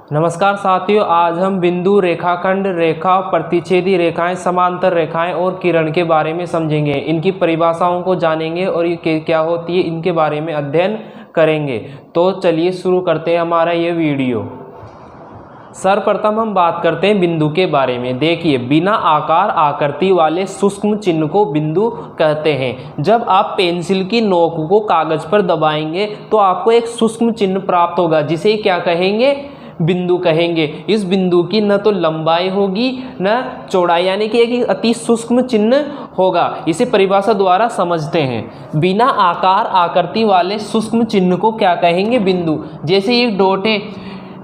नमस्कार साथियों, आज हम बिंदु, रेखाखंड, रेखा, प्रतिच्छेदी रेखाएं, समांतर रेखाएं और किरण के बारे में समझेंगे। इनकी परिभाषाओं को जानेंगे और ये क्या होती है इनके बारे में अध्ययन करेंगे। तो चलिए शुरू करते हैं हमारा ये वीडियो। सर्वप्रथम हम बात करते हैं बिंदु के बारे में। देखिए, बिना आकार आकृति वाले सूक्ष्म चिन्ह को बिंदु कहते हैं। जब आप पेंसिल की नोक को कागज पर दबाएंगे तो आपको एक सूक्ष्म चिन्ह प्राप्त होगा, जिसे क्या कहेंगे? बिंदु कहेंगे। इस बिंदु की न तो लंबाई होगी न चौड़ाई, यानी कि एक अति सूक्ष्म चिन्ह होगा। इसे परिभाषा द्वारा समझते हैं। बिना आकार आकृति वाले सूक्ष्म चिन्ह को क्या कहेंगे? बिंदु। जैसे ये डॉट है,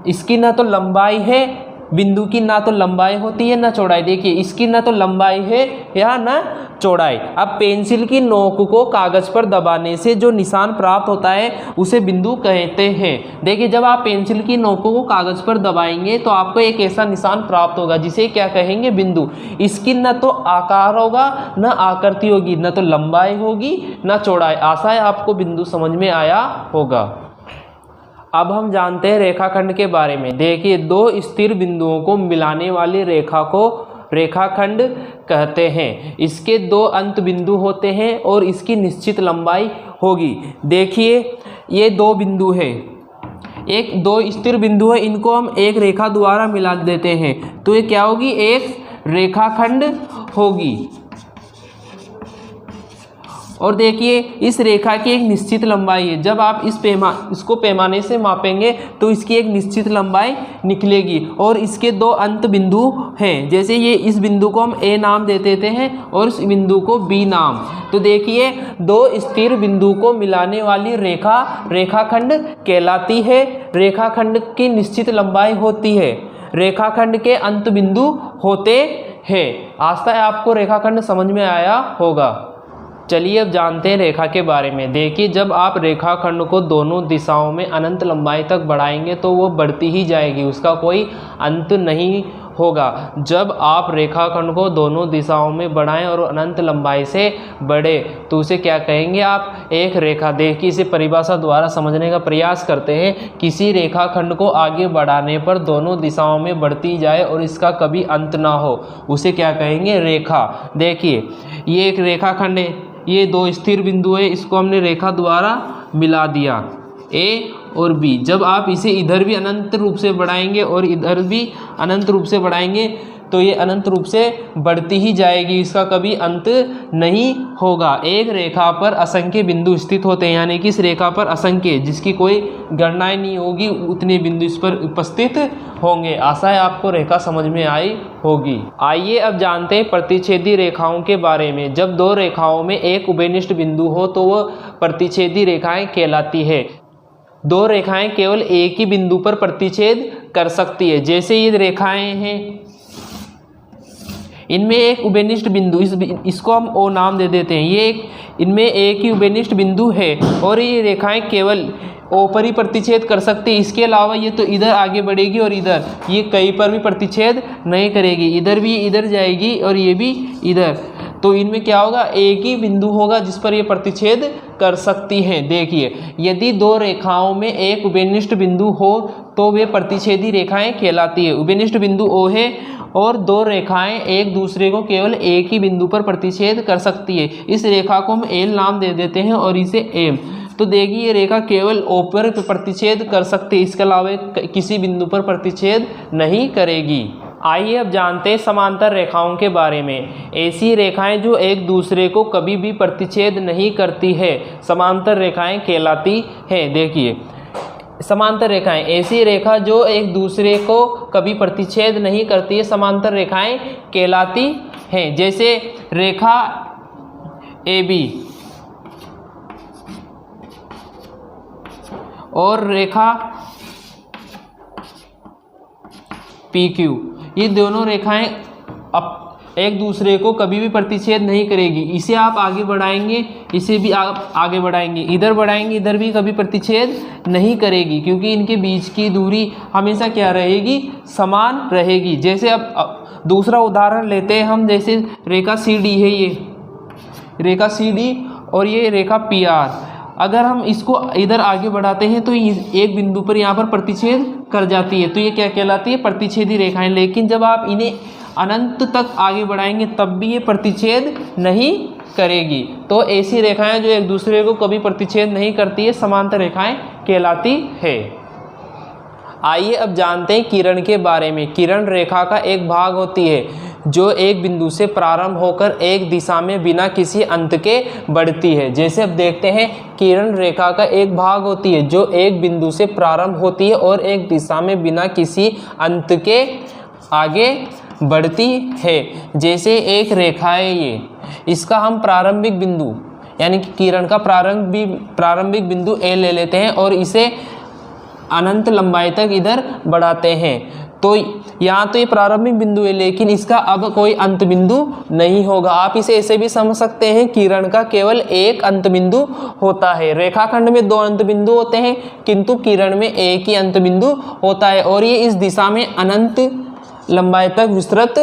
इसकी ना तो लंबाई है, बिंदु की ना तो लंबाई होती है ना चौड़ाई। देखिए, इसकी ना तो लंबाई है या ना चौड़ाई। अब पेंसिल की नोक को कागज पर दबाने से जो निशान प्राप्त होता है उसे बिंदु कहते हैं। देखिए, जब आप पेंसिल की नोक को कागज पर दबाएंगे तो आपको एक ऐसा निशान प्राप्त होगा जिसे क्या कहेंगे? बिंदु। इसकी न तो आकार होगा न आकृति होगी, न तो लंबाई होगी न चौड़ाई। आशा है आपको बिंदु समझ में आया होगा। अब हम जानते हैं रेखाखंड के बारे में। देखिए, दो स्थिर बिंदुओं को मिलाने वाली रेखा को रेखाखंड कहते हैं। इसके दो अंत बिंदु होते हैं और इसकी निश्चित लंबाई होगी। देखिए, ये दो बिंदु हैं, दो स्थिर बिंदु है, इनको हम एक रेखा द्वारा मिला देते हैं तो ये क्या होगी? एक रेखाखंड होगी। और देखिए, इस रेखा की एक निश्चित लंबाई है। जब आप इसको पैमाने से मापेंगे तो इसकी एक निश्चित लंबाई निकलेगी और इसके दो अंत बिंदु हैं। जैसे ये इस बिंदु को हम ए नाम दे देते हैं और इस बिंदु को बी नाम। तो देखिए, दो स्थिर बिंदु को मिलाने वाली रेखा रेखाखंड कहलाती है। रेखाखंड की निश्चित लंबाई होती है, रेखाखंड के अंत बिंदु होते हैं। आशा है आपको रेखाखंड समझ में आया होगा। चलिए अब जानते हैं रेखा के बारे में। देखिए, जब आप रेखाखंड को दोनों दिशाओं में अनंत लंबाई तक बढ़ाएंगे तो वो बढ़ती ही जाएगी, उसका कोई अंत नहीं होगा। जब आप रेखाखंड को दोनों दिशाओं में बढ़ाएं और अनंत लंबाई से बढ़े तो उसे क्या कहेंगे? आप एक रेखा। देखिए, इसे परिभाषा द्वारा समझने का प्रयास करते हैं। किसी रेखाखंड को आगे बढ़ाने पर दोनों दिशाओं में बढ़ती जाए और इसका कभी अंत ना हो, उसे क्या कहेंगे? रेखा। देखिए, ये एक रेखाखंड है, ये दो स्थिर बिंदु है, इसको हमने रेखा द्वारा मिला दिया, ए और बी। जब आप इसे इधर भी अनंत रूप से बढ़ाएंगे और इधर भी अनंत रूप से बढ़ाएंगे तो ये अनंत रूप से बढ़ती ही जाएगी, इसका कभी अंत नहीं होगा। एक रेखा पर असंख्य बिंदु स्थित होते हैं, यानी कि इस रेखा पर असंख्य, जिसकी कोई गणना नहीं होगी, उतने बिंदु इस पर उपस्थित होंगे। आशा है आपको रेखा समझ में आई होगी। आइए अब जानते हैं प्रतिच्छेदी रेखाओं के बारे में। जब दो रेखाओं में एक उभयनिष्ठ बिंदु हो तो वह प्रतिच्छेदी रेखाएं कहलाती है। दो रेखाएं केवल एक ही बिंदु पर प्रतिच्छेद कर सकती है। जैसे ये रेखाएं हैं, इनमें एक उभयनिष्ठ बिंदु, इसको हम ओ नाम दे देते हैं। ये इनमें एक ही उभयनिष्ठ बिंदु है और ये रेखाएं केवल ओ पर ही प्रतिच्छेद कर सकती है। इसके अलावा ये तो इधर आगे बढ़ेगी और इधर, ये कहीं पर भी प्रतिच्छेद नहीं करेगी। इधर भी इधर जाएगी और ये भी इधर। तो इनमें क्या होगा? एक ही बिंदु होगा जिस पर ये प्रतिच्छेद कर सकती हैं। देखिए, यदि दो रेखाओं में एक उभयनिष्ठ बिंदु हो तो वे प्रतिच्छेदी रेखाएं कहलाती है। उभयनिष्ठ बिंदु ओ है और दो रेखाएं एक दूसरे को केवल एक ही बिंदु पर प्रतिच्छेद कर सकती है। इस रेखा को हम एल नाम दे देते हैं और इसे एम। तो देखिए, ये रेखा केवल ओ पर प्रतिच्छेद कर सकती है, इसके अलावा किसी बिंदु पर प्रतिच्छेद नहीं करेगी। आइए अब जानते हैं समांतर रेखाओं के बारे में। ऐसी रेखाएं जो एक दूसरे को कभी भी प्रतिच्छेद नहीं करती है, समांतर रेखाएं कहलाती हैं। देखिए, समांतर रेखाएं, ऐसी रेखा जो एक दूसरे को कभी प्रतिच्छेद नहीं करती है, समांतर रेखाएं कहलाती हैं। जैसे रेखा ए बी और रेखा पी क्यू, ये दोनों रेखाएं अब एक दूसरे को कभी भी प्रतिच्छेद नहीं करेगी। इसे आप आगे बढ़ाएंगे, इसे भी आप आगे बढ़ाएंगे, इधर बढ़ाएंगे, इधर भी कभी प्रतिच्छेद नहीं करेगी, क्योंकि इनके बीच की दूरी हमेशा क्या रहेगी? समान रहेगी। जैसे अब दूसरा उदाहरण लेते हैं हम। जैसे रेखा सी डी है, ये रेखा सी डी और ये रेखा पी आर। अगर हम इसको इधर आगे बढ़ाते हैं तो एक बिंदु पर यहाँ पर प्रतिच्छेद कर जाती है, तो ये क्या कहलाती है? प्रतिच्छेदी रेखाएं। लेकिन जब आप इन्हें अनंत तक आगे बढ़ाएंगे तब भी ये प्रतिच्छेद नहीं करेगी। तो ऐसी रेखाएं जो एक दूसरे को कभी प्रतिच्छेद नहीं करती है समांतर रेखाएं कहलाती है। आइए अब जानते हैं किरण के बारे में। किरण रेखा का एक भाग होती है जो एक बिंदु से प्रारंभ होकर एक दिशा में बिना किसी अंत के बढ़ती है। जैसे अब देखते हैं, किरण रेखा का एक भाग होती है जो एक बिंदु से प्रारंभ होती है और एक दिशा में बिना किसी अंत के आगे बढ़ती है। जैसे एक रेखा है ये, इसका हम प्रारंभिक बिंदु यानी कि किरण का प्रारंभिक बिंदु ए ले लेते हैं और इसे अनंत लंबाई तक इधर बढ़ाते हैं। तो यहाँ तो ये प्रारंभिक बिंदु है लेकिन इसका अब कोई अंत बिंदु नहीं होगा। आप इसे ऐसे भी समझ सकते हैं, किरण का केवल एक अंत बिंदु होता है। रेखाखंड में 2 अंत बिंदु होते हैं किंतु किरण में एक ही अंत बिंदु होता है और ये इस दिशा में अनंत लंबाई तक विस्तृत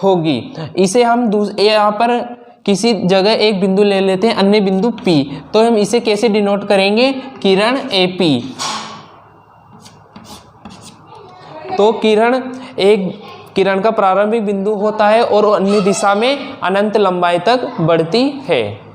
होगी। इसे हम यहाँ पर किसी जगह एक बिंदु ले लेते हैं, अन्य बिंदु P, तो हम इसे कैसे डिनोट करेंगे? किरण AP। तो किरण का प्रारंभिक बिंदु होता है और अन्य दिशा में अनंत लंबाई तक बढ़ती है।